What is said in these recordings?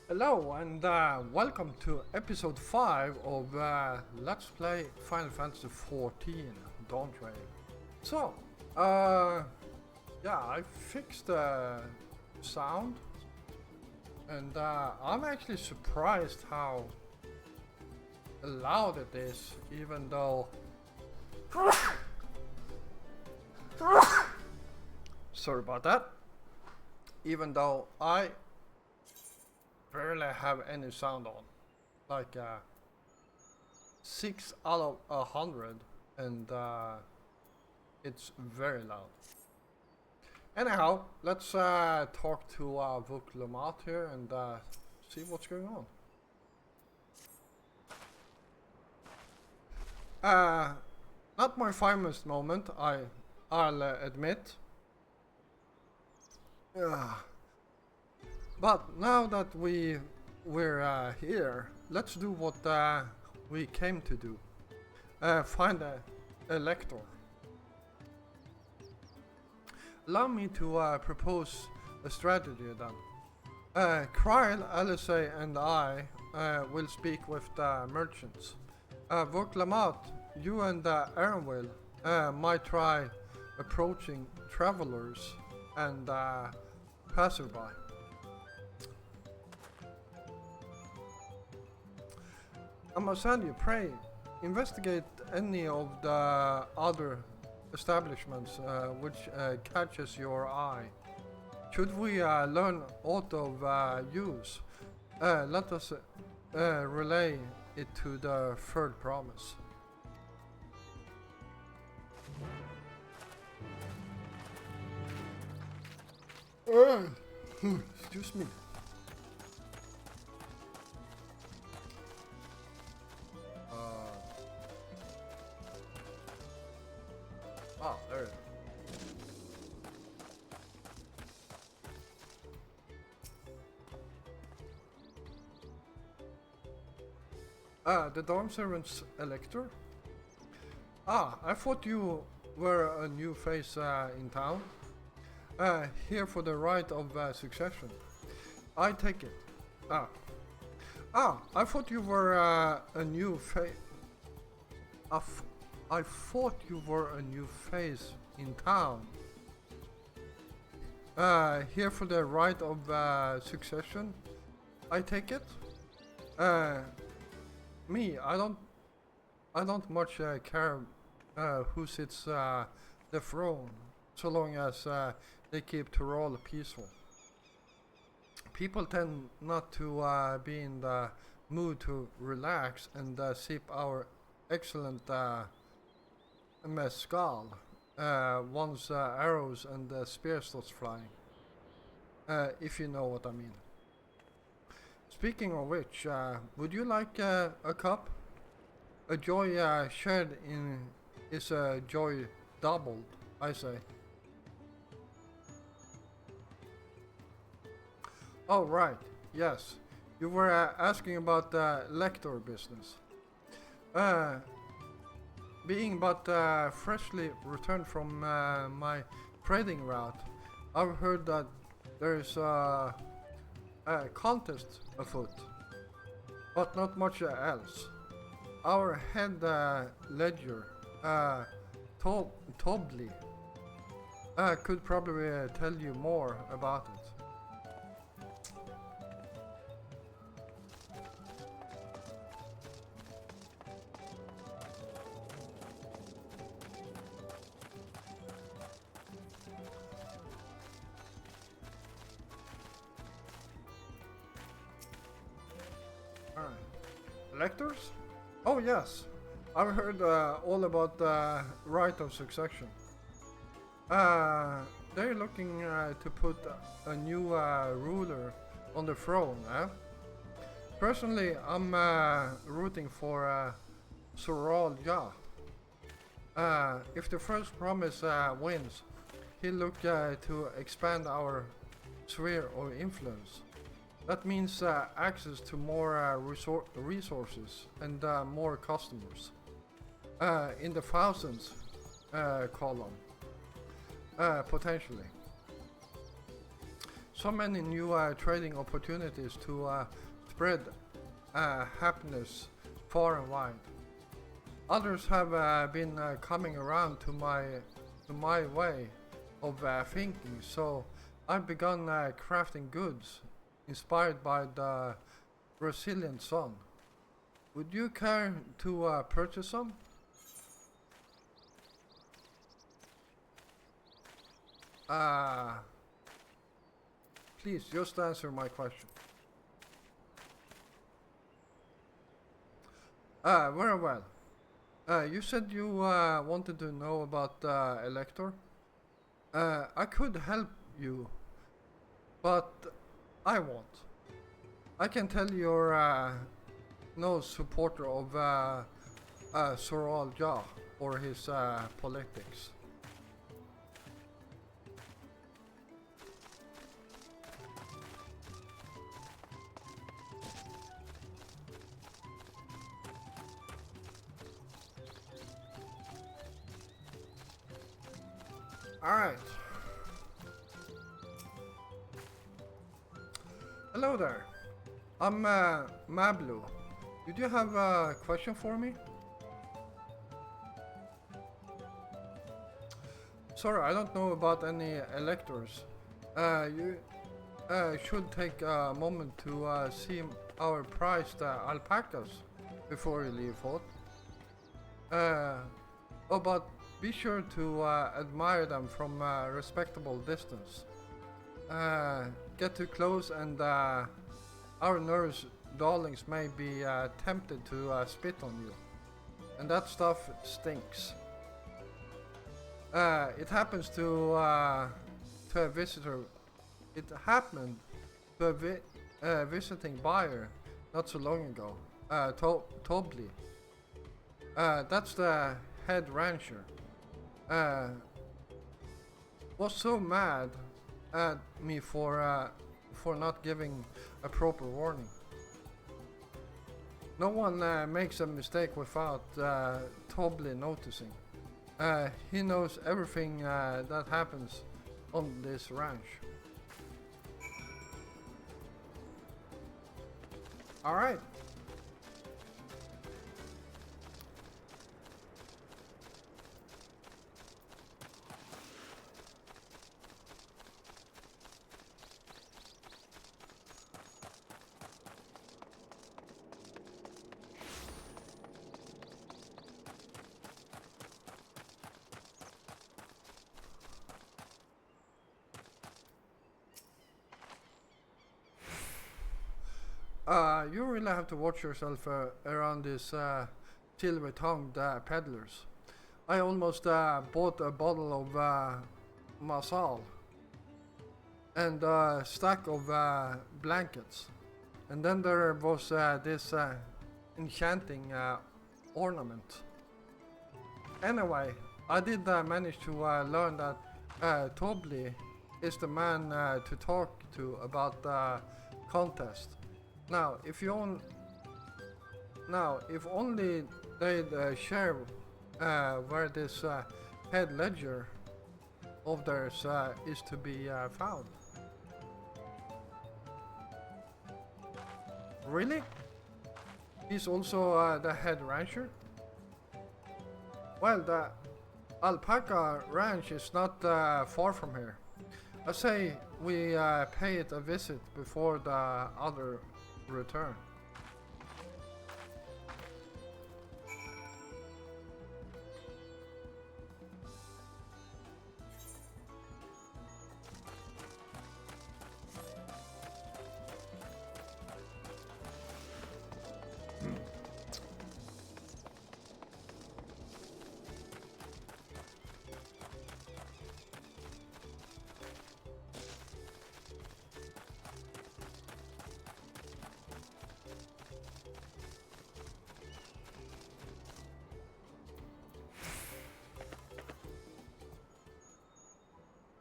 Hello and welcome to episode 5 of Let's Play Final Fantasy XIV Dawntrail. So, yeah, I fixed the sound and I'm actually surprised how loud it is, even though... Sorry about that. Even though I barely have any sound on, like 6 out of 100, and it's very loud. Anyhow, let's talk to Vuk Lamat here and see what's going on. Not my finest moment, I'll admit. But now that we're here, let's do what we came to do. Find a lector. Allow me to propose a strategy then. Kryl, LSA and I will speak with the merchants. Vuk Lamat, you and Aaronville might try approaching travelers and passerby. Amasandia, pray, investigate any of the other establishments which catches your eye. Should we learn aught of use, let us relay it to the third promise. Excuse me. There it is. The dorm servant's elector? I thought you were a new face in town. Here for the right of succession. I take it. I thought you were a new face. I thought you were a new face in town. Here for the right of succession. I take it. Me, I don't much care who sits the throne, so long as they keep Tyrol peaceful. People tend not to be in the mood to relax and sip our excellent mescal once arrows and spears starts flying, if you know what I mean. Speaking of which, would you like a cup? A joy shared in is a joy doubled, I say. Oh right, yes, you were asking about the lector business. Being but freshly returned from my trading route, I've heard that there's a contest afoot, but not much else. Our head ledger, Tobley, could probably tell you more about it. Electors? Oh yes, I've heard all about the right of succession. They're looking to put a new ruler on the throne, eh? Personally, I'm rooting for Soral Ja. If the first promise wins, he'll look to expand our sphere of influence. That means access to more resources and more customers. In the thousands column, potentially. So many new trading opportunities to spread happiness far and wide. Others have been coming around to my way of thinking, so I've begun crafting goods inspired by the Brazilian sun. Would you care to purchase some? Please just answer my question. Very well. You said you wanted to know about Elector. I could help you, but I won't. I can tell you're no supporter of Soral Jah or his politics. Alright. Hello there. I'm Mablu. Did you have a question for me? Sorry, I don't know about any electors. You should take a moment to see our prized alpacas before you leave, Hot. Oh, but be sure to admire them from a respectable distance. Get too close and our nurse darlings may be tempted to spit on you. And that stuff stinks. It happens to a visitor. It happened to a visiting buyer not so long ago. Tobli. That's the head rancher. Was so mad at me for not giving a proper warning. No one makes a mistake without Tobli noticing. He knows everything that happens on this ranch. Alright. You really have to watch yourself around these silver-tongued peddlers. I almost bought a bottle of masal and a stack of blankets. And then there was this enchanting ornament. Anyway, I did manage to learn that Tobli is the man to talk to about the contest. Now, if only they'd share where this head ledger of theirs is to be found. Really? He's also the head rancher? Well, the alpaca ranch is not far from here. I say we pay it a visit before the other return.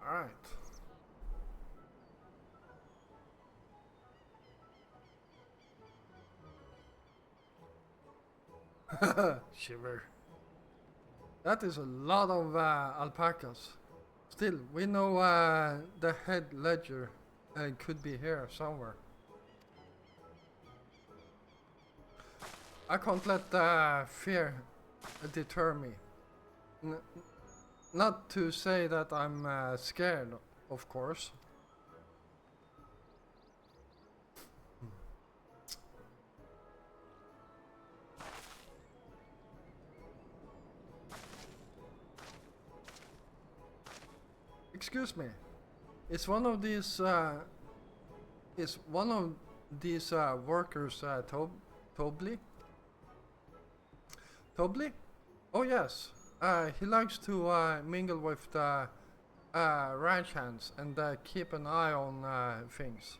Alright. Shiver. That is a lot of alpacas. Still, we know the head ledger It could be here somewhere. I can't let fear deter me. Not to say that I'm scared, of course. Excuse me. Is one of these workers Tobly? Tobly? Oh yes. He likes to mingle with the ranch hands and keep an eye on things.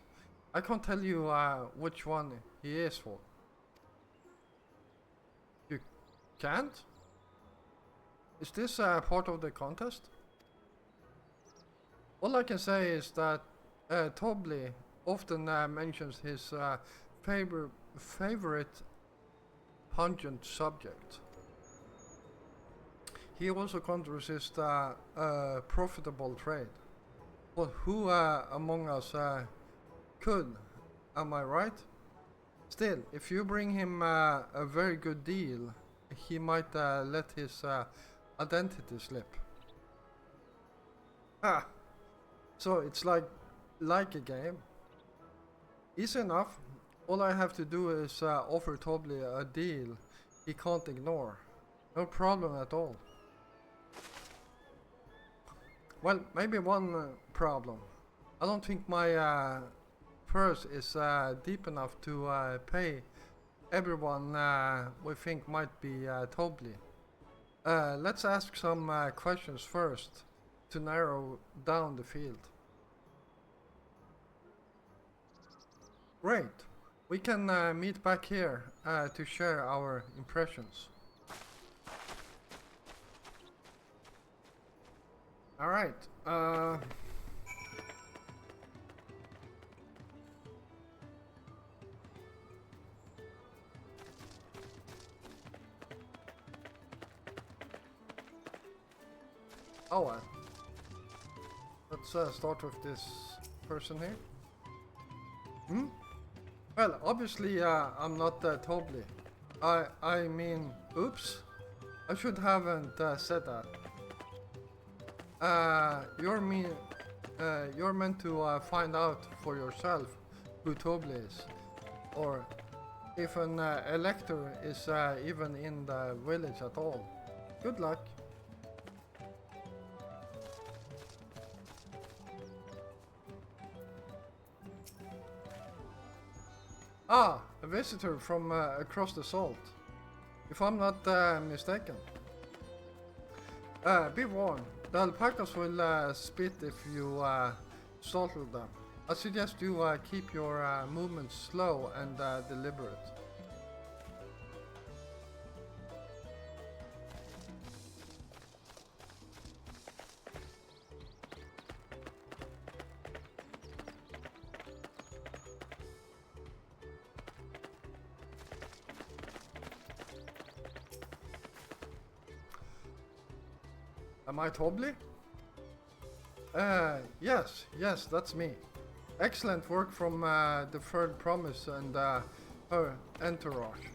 I can't tell you which one he is for. You can't? Is this part of the contest? All I can say is that Tobly often mentions his favorite pungent subject. He also can't resist a profitable trade. Well, who among us could? Am I right? Still, if you bring him a very good deal, he might let his identity slip. Ah, so it's like a game. Easy enough. All I have to do is offer Tobly a deal he can't ignore. No problem at all. Well, maybe one problem. I don't think my purse is deep enough to pay everyone we think might be Tobly. Let's ask some questions first to narrow down the field. Great. We can meet back here to share our impressions. All right. Oh well. Let's start with this person here. Well, obviously I'm not Tobly. I mean, oops. I should haven't said that. You're meant to find out for yourself who Tobly is, or if an elector is even in the village at all. Good luck. Ah, a visitor from across the salt, if I'm not mistaken. Be warned, the alpacas will spit if you startle them. I suggest you keep your movements slow and deliberate. Am I Tobly? Yes, that's me. Excellent work from the Third Promise and her entourage.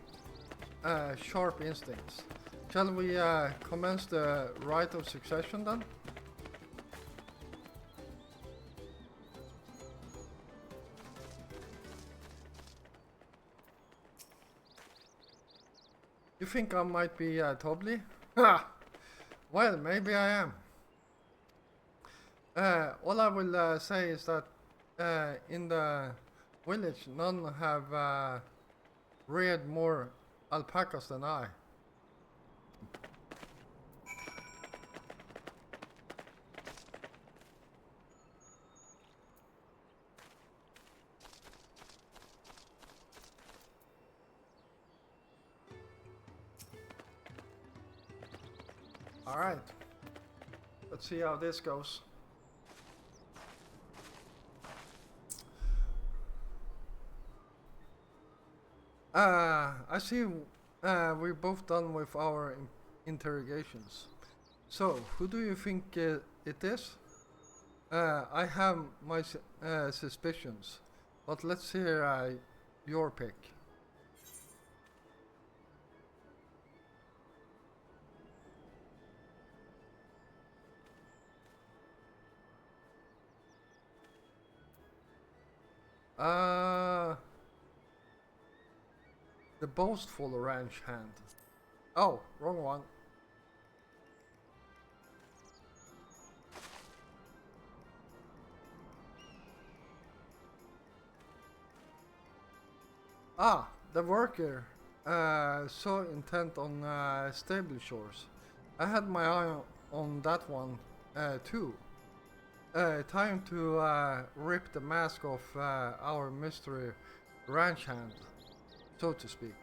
Sharp instincts. Shall we commence the rite of succession then? You think I might be Tobly? Ha! Well, maybe I am. All I will say is that in the village none have reared more alpacas than I. Alright, let's see how this goes. I see we're both done with our interrogations. So, who do you think it is? I have my suspicions, but let's hear your pick. The boastful ranch hand. Oh, wrong one. Ah, the worker. So intent on stable shores. I had my eye on that one too. Time to rip the mask off our mystery ranch hand, so to speak.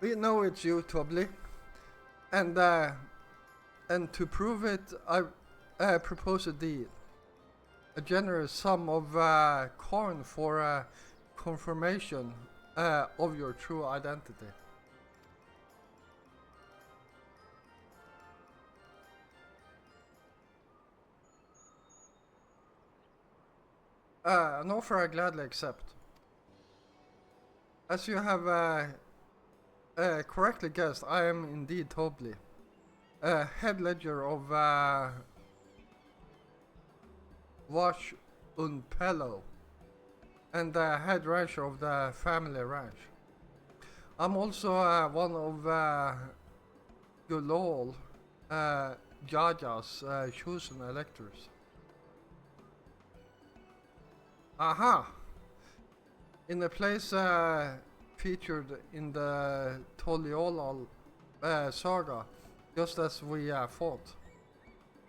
We know it's you, Tobly, and to prove it, I propose a deal. A generous sum of coin for confirmation of your true identity. An offer I gladly accept. As you have correctly guessed, I am indeed Tobly, head ledger of Wash Unpello, and the head rancher of the family ranch. I'm also one of Gulol Jaja's chosen electors. Aha! In a place featured in the Toliolal saga, just as we fought.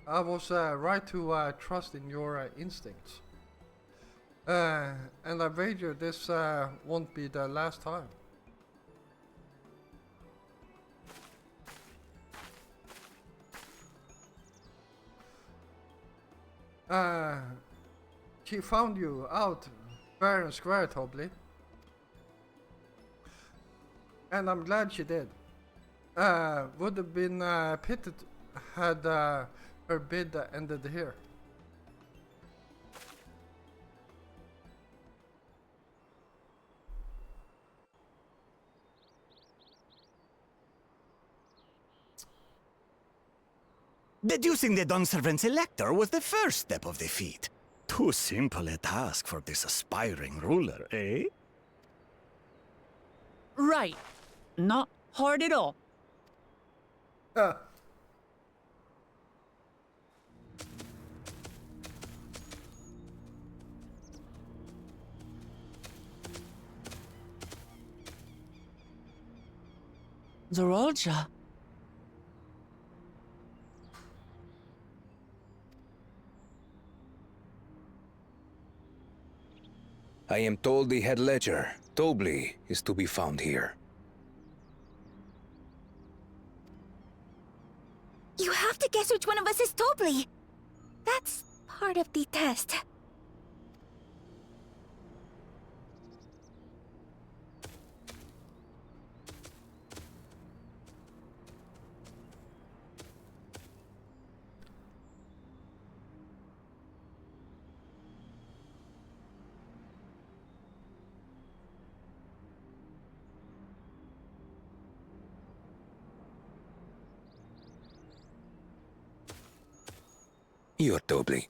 I was right to trust in your instincts. And I wager this won't be the last time. She found you out fair and square, Tobly. And I'm glad she did. Would have been pity had her bid ended here. Deducing the Dunservant's elector was the first step of the feat. Too simple a task for this aspiring ruler, eh? Right. Not hard at all. Zorolja. I am told the head ledger, Tobly, is to be found here. You have to guess which one of us is Tobly. That's part of the test. You're Tobly.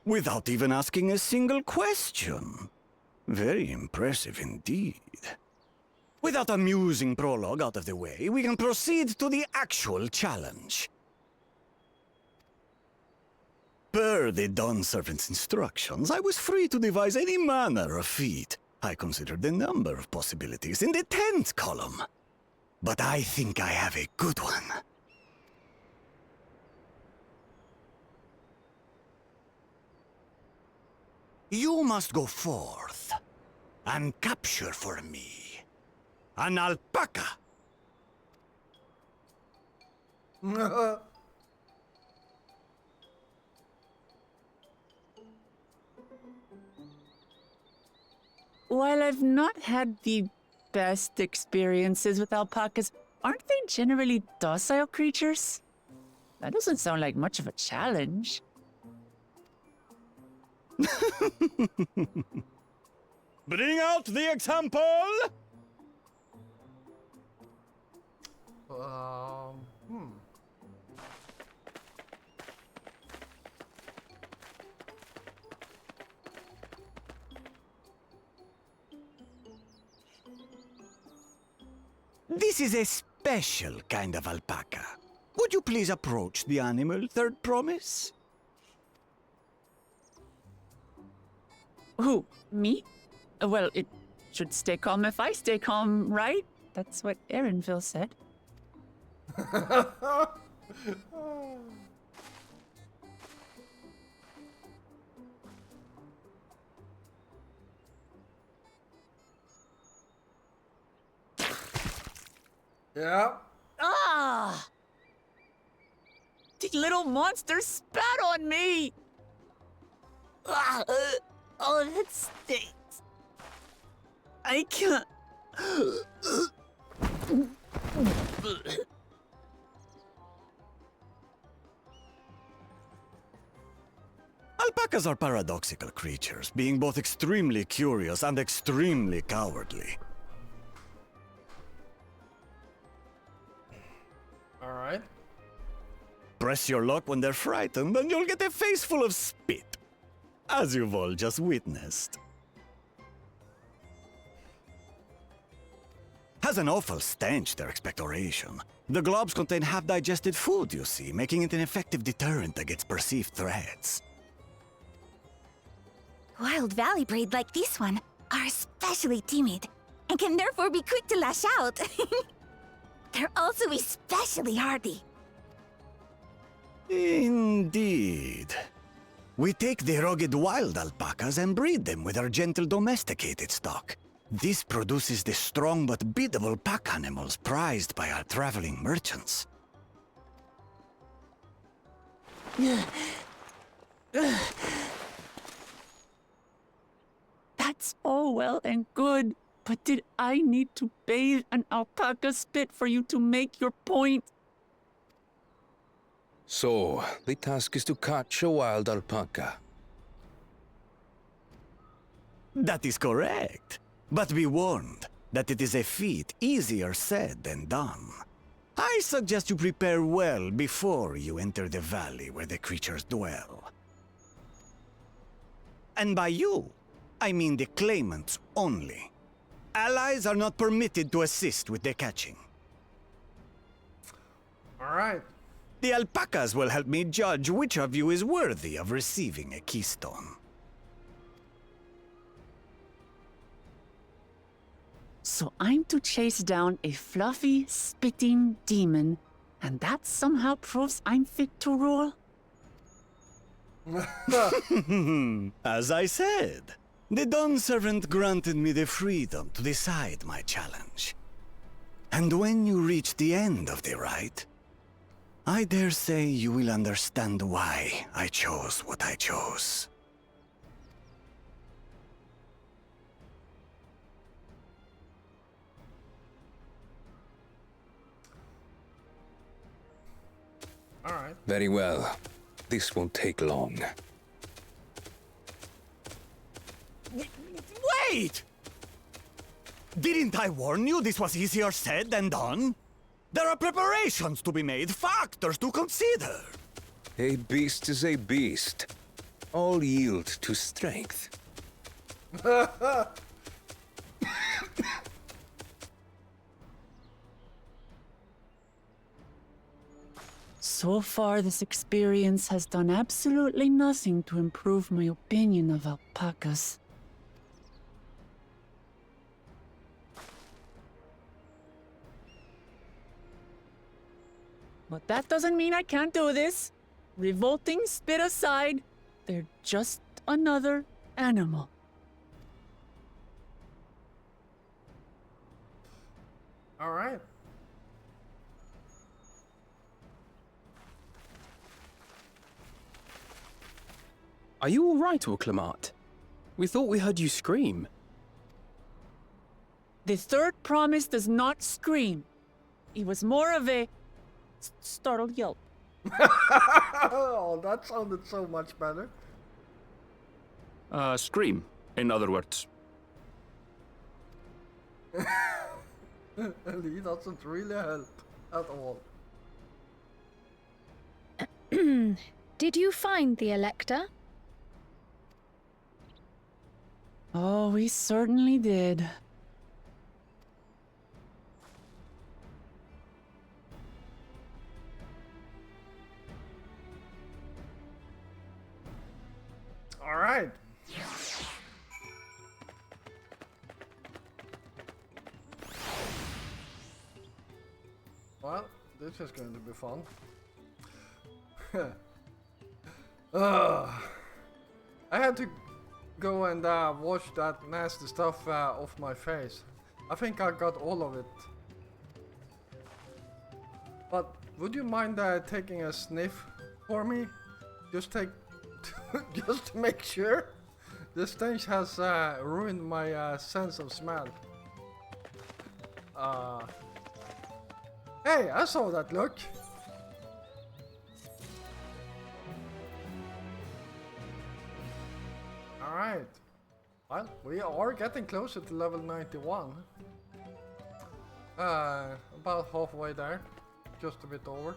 Without even asking a single question. Very impressive indeed. With that amusing prologue out of the way, we can proceed to the actual challenge. Per the Dunservant's instructions, I was free to devise any manner of feat. I considered a number of possibilities in the 10th column. But I think I have a good one. You must go forth and capture for me an alpaca. While I've not had the best experiences with alpacas, aren't they generally docile creatures? That doesn't sound like much of a challenge. Bring out the example! Hmm. This is a special kind of alpaca. Would you please approach the animal, Third Promise? Who? Me? Well, it should stay calm if I stay calm, right? That's what Aaronville said. Yeah. Ah! The little monster spat on me! Ah, oh, that stinks. I can't. Alpacas are paradoxical creatures, being both extremely curious and extremely cowardly. Alright. Press your luck when they're frightened, and you'll get a face full of spit, as you've all just witnessed. Has an awful stench, their expectoration. The globs contain half-digested food, you see, making it an effective deterrent against perceived threats. Wild valley breed like this one are especially timid and can therefore be quick to lash out. They're also especially hardy. Indeed. We take the rugged wild alpacas and breed them with our gentle domesticated stock. This produces the strong but biddable pack animals prized by our traveling merchants. That's all well and good, but did I need to bathe an alpaca spit for you to make your point? So, the task is to catch a wild alpaca. That is correct. But be warned that it is a feat easier said than done. I suggest you prepare well before you enter the valley where the creatures dwell. And by you, I mean the claimants only. Allies are not permitted to assist with the catching. Alright. The alpacas will help me judge which of you is worthy of receiving a keystone. So I'm to chase down a fluffy, spitting demon, and that somehow proves I'm fit to rule? As I said, the Dawn Servant granted me the freedom to decide my challenge. And when you reach the end of the rite, I dare say you will understand why I chose what I chose. Alright. Very well. This won't take long. Wait! Didn't I warn you this was easier said than done? There are preparations to be made, factors to consider. A beast is a beast. All yield to strength. So far, this experience has done absolutely nothing to improve my opinion of alpacas. But that doesn't mean I can't do this. Revolting spit aside, they're just another animal. Alright. Are you all right, Orclamart? We thought we heard you scream. The third promise does not scream. It was more of a startled yelp. Oh, that sounded so much better. Scream, in other words. He doesn't really help at all. Did you find the Elector? Oh, we certainly did. All right. Well, this is going to be fun. I had to go and wash that nasty stuff off my face. I think I got all of it. But would you mind taking a sniff for me? Just to make sure. The stench has ruined my sense of smell. Hey, I saw that look. Alright. Well, we are getting closer to level 91. About halfway there. Just a bit over.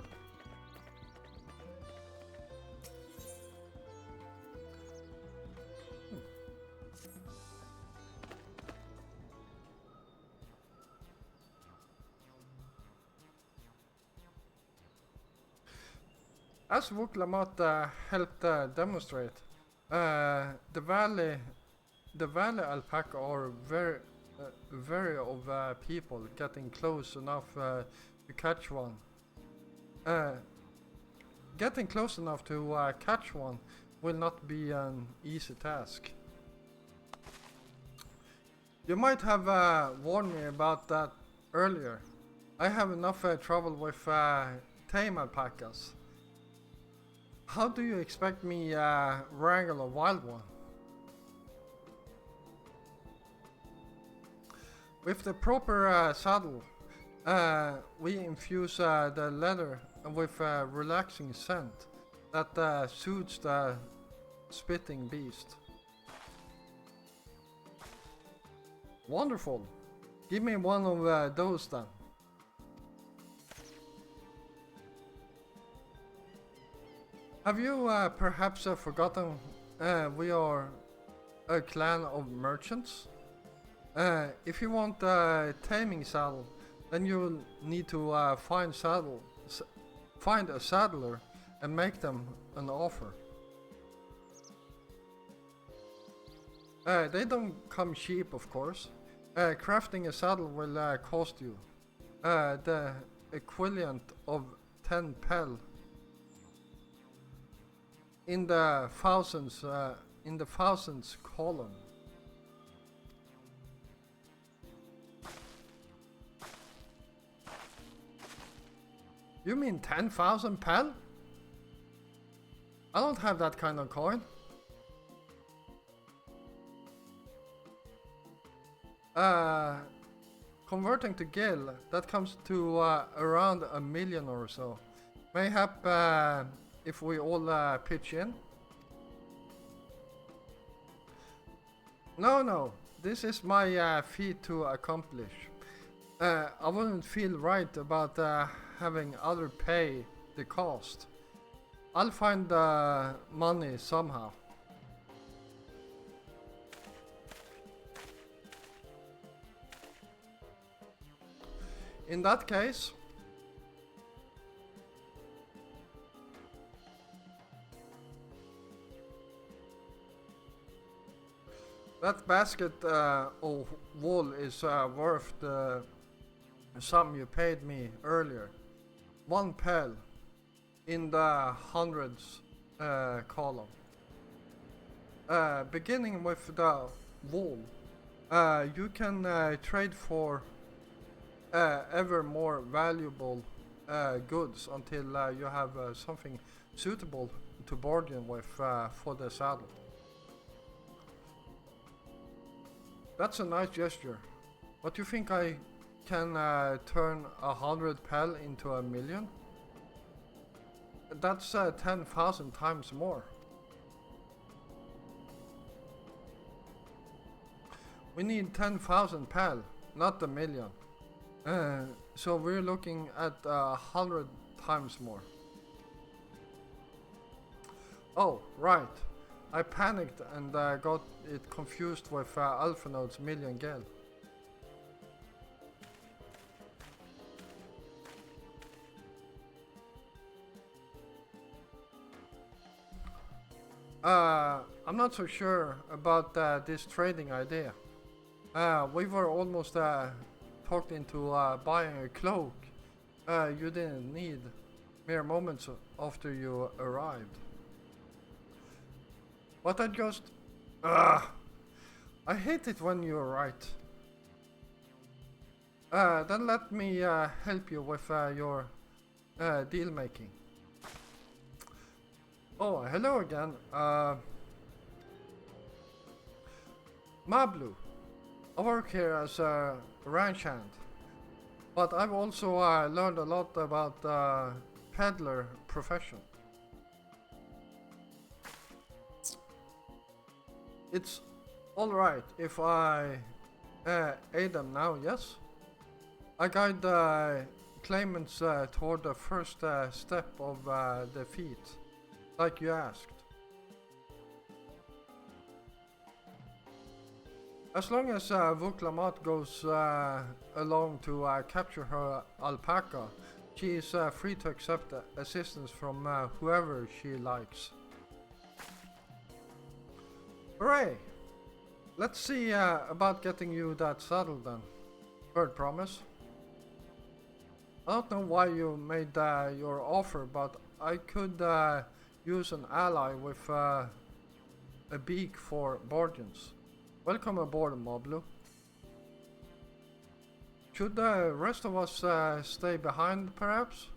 As Vuklamat helped demonstrate, the valley alpaca are very of people getting close enough to catch one. Getting close enough to catch one will not be an easy task. You might have warned me about that earlier. I have enough trouble with tame alpacas. How do you expect me wrangle a wild one? With the proper saddle, we infuse the leather with a relaxing scent that suits the spitting beast. Wonderful. Give me one of those then. Have you perhaps forgotten we are a clan of merchants? If you want a taming saddle, then you'll need to find a saddler and make them an offer. They don't come cheap, of course. Crafting a saddle will cost you the equivalent of 10 pel. In the thousands column. You mean 10,000 pel? I don't have that kind of coin. Converting to gil, that comes to around 1 million or so. Mayhap if we all pitch in. No, this is my feat to accomplish. I wouldn't feel right about having other pay the cost. I'll find the money somehow. In that case, that basket of wool is worth the sum you paid me earlier. 1 pel in the hundreds column. Beginning with the wool, you can trade for ever more valuable goods until you have something suitable to bargain with for the saddle. That's a nice gesture, What do you think I can turn 100 pel into 1,000,000? That's 10,000 times more. We need 10,000 pel, not 1,000,000. So we're looking at 100 times more. Oh, right. I panicked and got it confused with Alphanode's million gel. I'm not so sure about this trading idea. We were almost talked into buying a cloak you didn't need mere moments after you arrived. But I just... I hate it when you're right. Then let me help you with your deal making. Oh, hello again. Mablu. I work here as a ranch hand, but I've also learned a lot about peddler profession. It's alright if I aid them now, yes? I guide claimants toward the first step of the feat, like you asked. As long as Vuklamat goes along to capture her alpaca, she is free to accept assistance from whoever she likes. Hooray! Let's see about getting you that saddle then. Bird promise. I don't know why you made your offer, but I could use an ally with a beak for Borgians. Welcome aboard, Moblu. Should the rest of us stay behind, perhaps?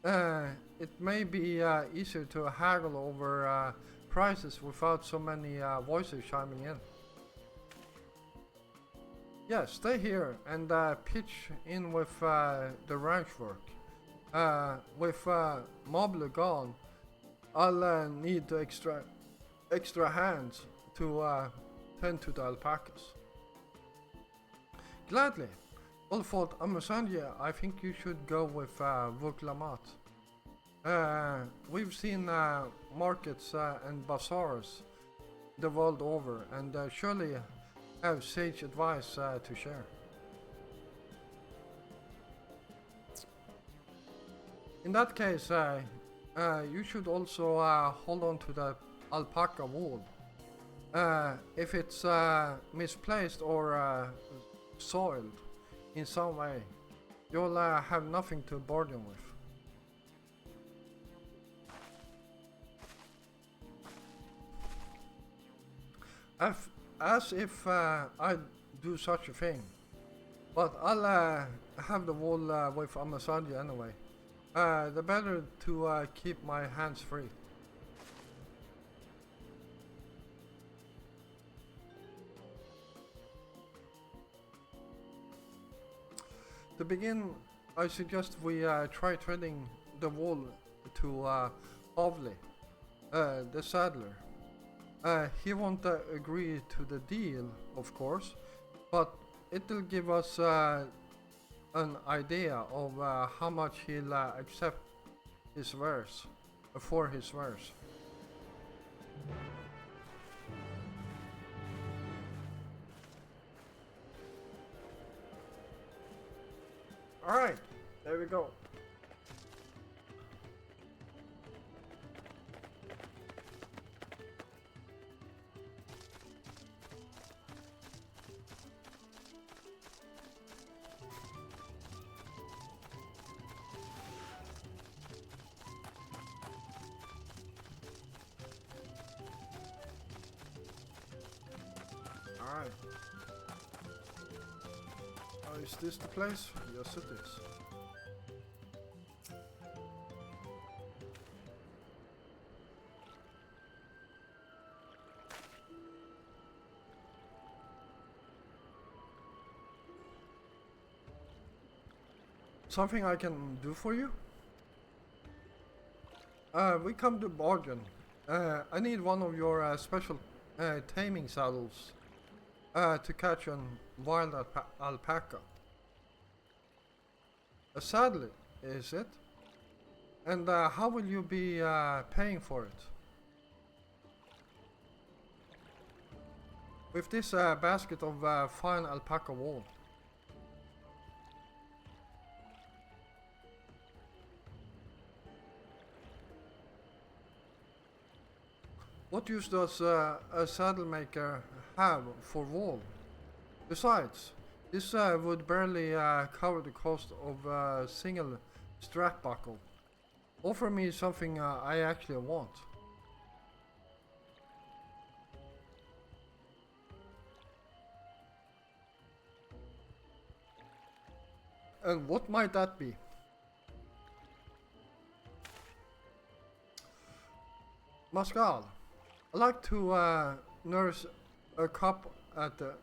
It may be easier to haggle over prices without so many voices chiming in. Yeah, stay here and pitch in with the ranch work. With Moblu gone, I'll need extra hands to tend to the alpacas. Gladly. Well, for Amasandia, I think you should go with Vuklamat. We've seen markets and bazaars the world over, and surely have sage advice to share. In that case, you should also hold on to the alpaca wool. If it's misplaced or soiled in some way, you'll have nothing to burden with. As if I'd do such a thing. But I'll have the wool with Amasandia anyway. The better to keep my hands free. To begin, I suggest we try trading the wool to Ovli, the saddler. He won't agree to the deal, of course, but it'll give us an idea of how much he'll accept his wares, for his wares. Alright, there we go. Alright. Is this the place? Yes, it is. Something I can do for you? We come to bargain. I need one of your special taming saddles to catch a wild alpaca. A saddle, is it? And how will you be paying for it? With this basket of fine alpaca wool. What use does a saddle maker have for wool? Besides, this would barely cover the cost of a single strap buckle. Offer me something I actually want. And what might that be? Mascal. I like to nurse a cup at the.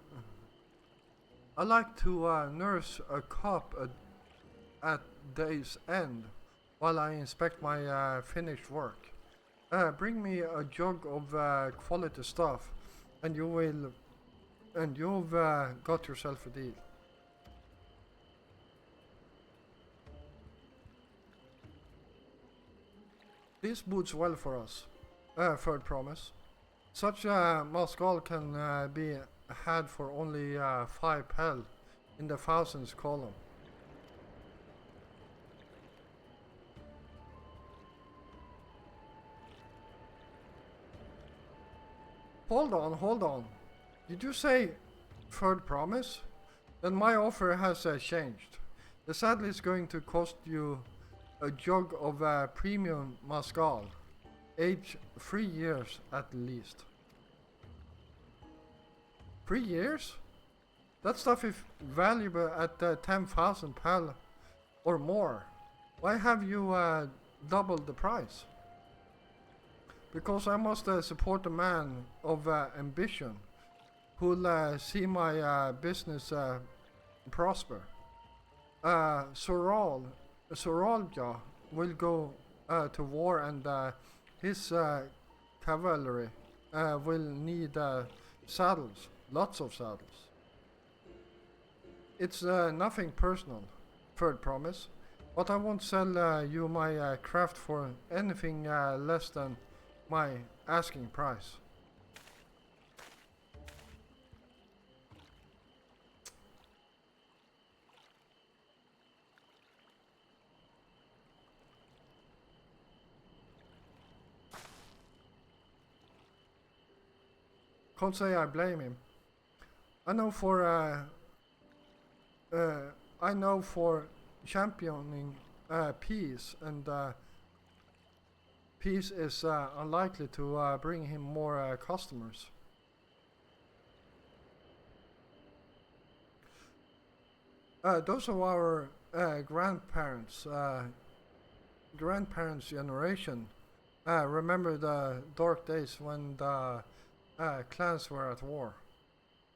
I like to nurse a cup at day's end while I inspect my finished work. Bring me a jug of quality stuff, and you've got yourself a deal. This bodes well for us. Third promise. Such Moscal can be had for only 5 pel in the thousands column. Hold on. Did you say third promise? Then my offer has changed. The saddle is going to cost you a jug of premium Moscal. Age 3 years at least. 3 years? That stuff is valuable at 10,000 pel or more. Why have you doubled the price? Because I must support a man of ambition who'll see my business prosper. Sorolja will go to war, and his cavalry will need saddles, lots of saddles. It's nothing personal, third promise, but I won't sell you my craft for anything less than my asking price. Can't say I blame him. I know for championing peace, and peace is unlikely to bring him more customers. Those of our grandparents' generation remember the dark days when the clans were at war.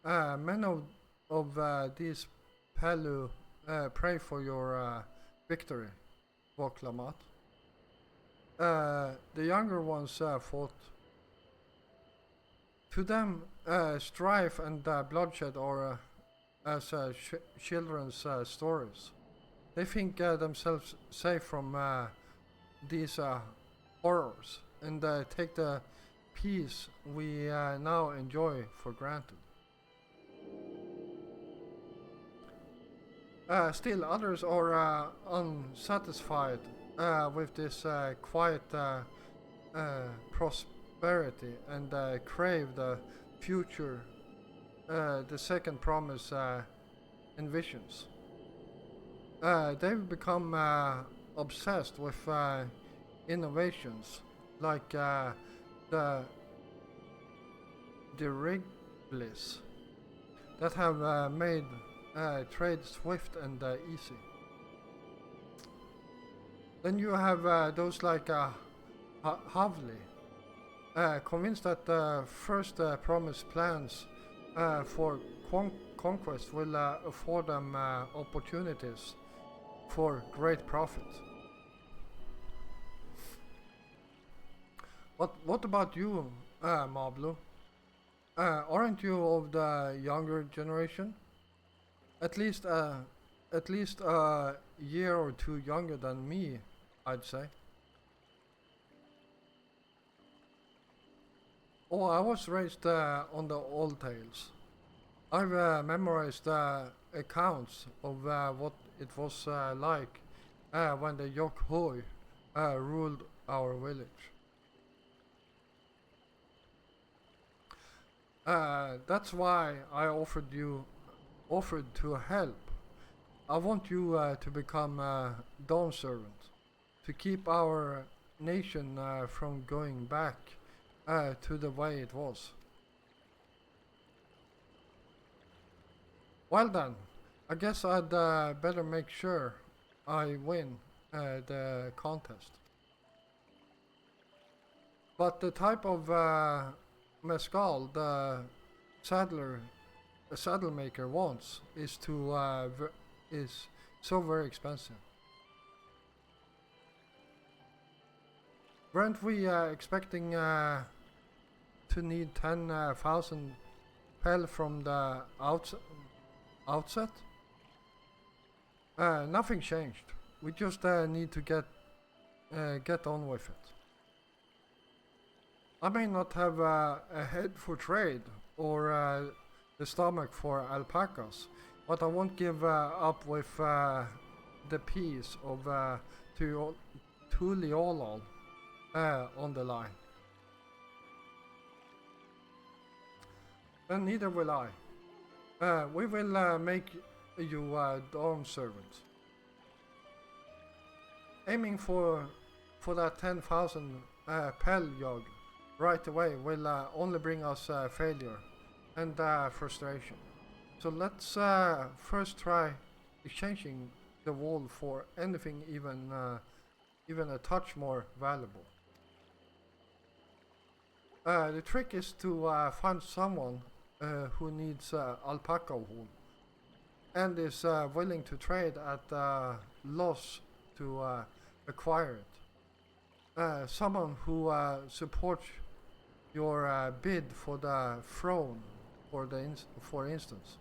Many of these Pelu pray for your victory, Voklamat. The younger ones fought. To them, strife and bloodshed are as children's stories. They think themselves safe from these horrors, and take the peace we now enjoy for granted. Still, others are unsatisfied with this quiet prosperity, and crave the future the second promise envisions. They've become obsessed with innovations like the dirigibles that have made trade swift and easy. Then you have those like Havli, convinced that the first promised plans for conquest will afford them opportunities for great profit. What about you, Mablu? Aren't you of the younger generation? At least a year or two younger than me, I'd say. Oh, I was raised on the old tales. I've memorized accounts of what it was like when the Yokhoi ruled our village. That's why I offered to help. I want you to become a dawn servant, to keep our nation from going back to the way it was. Well then, I guess I'd better make sure I win the contest. But the type of mezcal the saddle maker wants is so very expensive. Weren't we expecting to need 10,000 pel from the outset? Nothing changed. We just need to get on with it. I may not have a head for trade or the stomach for alpacas, but I won't give up with the piece of Tuliolol on the line. And neither will I. We will make you a dawn servant. Aiming for that 10,000 pel yog right away will only bring us failure and frustration. So let's first try exchanging the wool for anything even a touch more valuable. The trick is to find someone who needs alpaca wool and is willing to trade at loss to acquire it. Someone who supports your bid for the throne, for instance.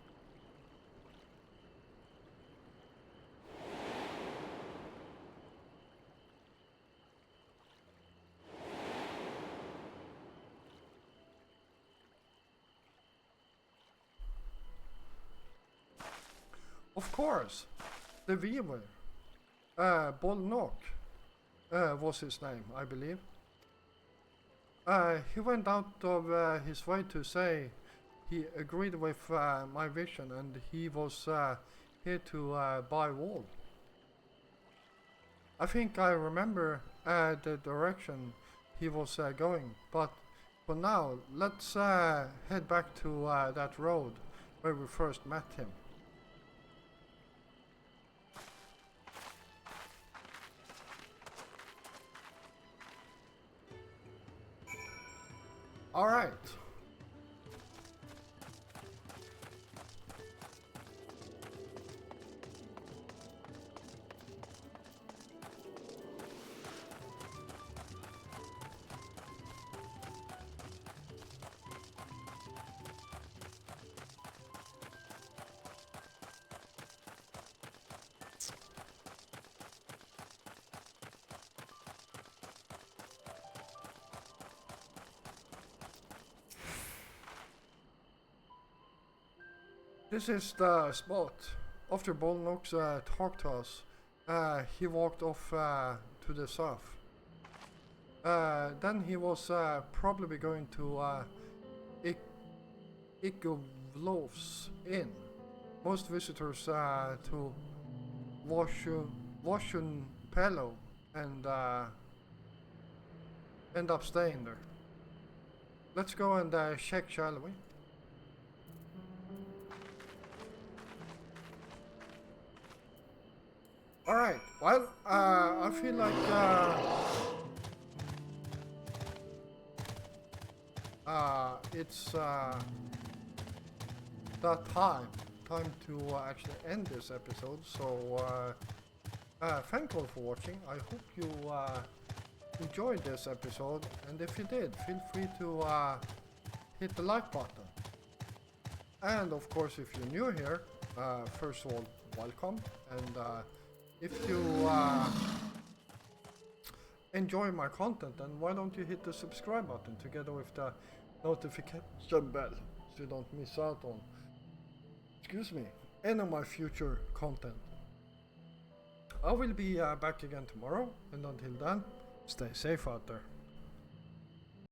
Of course, the weaver, Bolnok, was his name, I believe. He went out of his way to say he agreed with my vision and he was here to buy wool. I think I remember the direction he was going, but for now, let's head back to that road where we first met him. All right. This is the spot. After Bolnox talked to us, he walked off to the south. Then he was probably going to Ikovlov's Inn. Most visitors to Washun Pelo and end up staying there. Let's go and check, shall we? Alright, well, I feel like it's that time to actually end this episode, so thank you all for watching. I hope you enjoyed this episode, and if you did, feel free to hit the like button. And of course, if you're new here, first of all, welcome. And if you enjoy my content, then why don't you hit the subscribe button together with the notification bell so you don't miss out on, excuse me, any of my future content. I will be back again tomorrow, and until then, stay safe out there.